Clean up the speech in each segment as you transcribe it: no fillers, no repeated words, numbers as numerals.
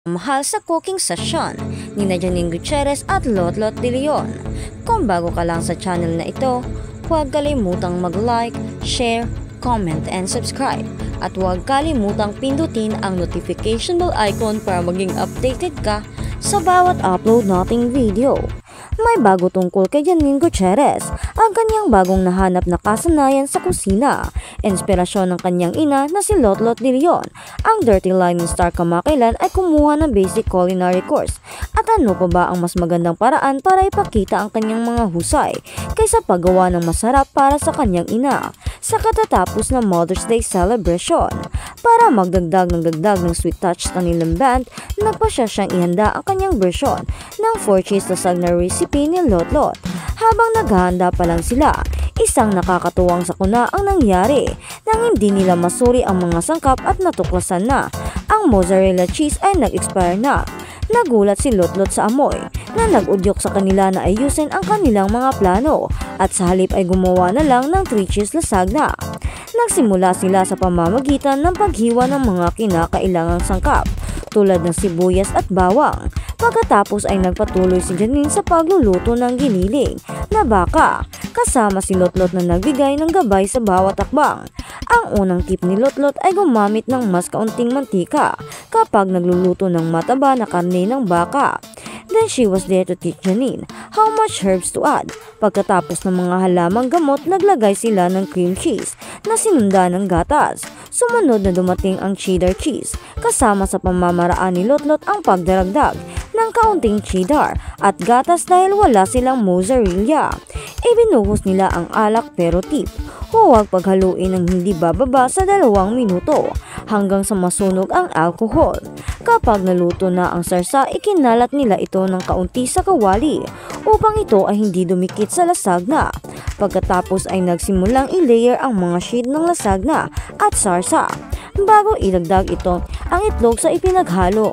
Mahal sa cooking session ni Janine Gutierrez at Lotlot de Leon. Kung bago ka lang sa channel na ito, huwag kalimutang mag-like, share, comment, and subscribe. At huwag kalimutang pindutin ang notification bell icon para maging updated ka sa bawat upload nating video. May bago tungkol kay Janine Gutierrez, ang kanyang bagong nahanap na kasanayan sa kusina. Inspirasyon ng kanyang ina na si Lotlot de Leon, ang Dirty Lining star kamakailan ay kumuha ng basic culinary course. At ano pa ba ang mas magandang paraan para ipakita ang kanyang mga husay kaysa paggawa ng masarap para sa kanyang ina sa katatapos ng Mother's Day celebration. Para magdagdag ng sweet touch sa kanilang band, nagpasya siyang ihanda ang kanyang version ng 4-cheese lasagna recipe ni Lotlot. Habang naghahanda pa lang sila, isang nakakatuwang sakuna ang nangyari nang hindi nila masuri ang mga sangkap at natuklasan na ang mozzarella cheese ay nag-expire na. Nagulat si Lotlot sa amoy na nag-udyok sa kanila na ayusin ang kanilang mga plano at sa halip ay gumawa na lang ng 3-cheese lasagna. Nagsimula sila sa pamamagitan ng paghiwa ng mga kinakailangang sangkap tulad ng sibuyas at bawang. Pagkatapos ay nagpatuloy si Janine sa pagluluto ng giniling na baka, kasama si Lotlot na nagbigay ng gabay sa bawat takbang. Ang unang tip ni Lotlot ay gumamit ng mas kaunting mantika kapag nagluluto ng mataba na karne ng baka. Then she was there to teach Janine how much herbs to add. Pagkatapos ng mga halamang gamot, naglagay sila ng cream cheese na sinunda ng gatas. Sumunod na dumating ang cheddar cheese, kasama sa pamamaraan ni Lotlot ang pagdaragdag ng kaunting cheddar at gatas dahil wala silang mozzarella. Ibinuhos nila ang alak pero tip, huwag paghaluin ng hindi bababa sa 2 minuto hanggang sa masunog ang alcohol. Kapag naluto na ang sarsa, ikinalat nila ito ng kaunti sa kawali upang ito ay hindi dumikit sa lasagna. Pagkatapos ay nagsimulang i-layer ang mga sheet ng lasagna at sarsa bago ilagdag ito ang itlog sa ipinaghalo.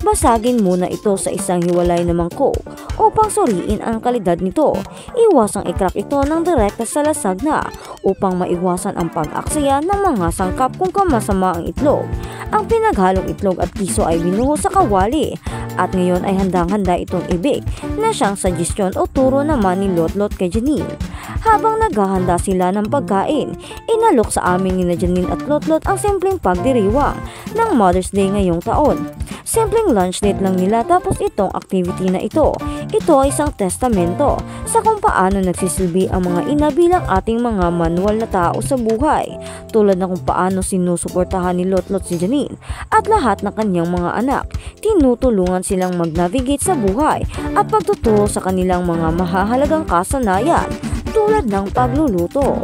Basagin muna ito sa isang hiwalay na mangkok upang suriin ang kalidad nito. Iwasang i-crack ito ng direkta sa lasagna upang maiwasan ang pag-aksaya ng mga sangkap kung kamasama ang itlog. Ang pinaghalong itlog at kiso ay binuhos sa kawali at ngayon ay handang-handa itong ibig na siyang suggestion o turo naman ni Lotlot kay Janine. Habang naghahanda sila ng pagkain, inalok sa amin ni Janine at Lotlot ang simpleng pagdiriwang ng Mother's Day ngayong taon. Simpleng lunch date lang nila tapos itong activity na ito. Ito ay isang testamento sa kung paano nagsisilbi ang mga ina bilang ating mga manual na tao sa buhay. Tulad na kung paano sinusuportahan ni Lotlot si Janine at lahat ng kanyang mga anak. Tinutulungan silang mag-navigate sa buhay at pagtuturo sa kanilang mga mahahalagang kasanayan tulad ng pagluluto.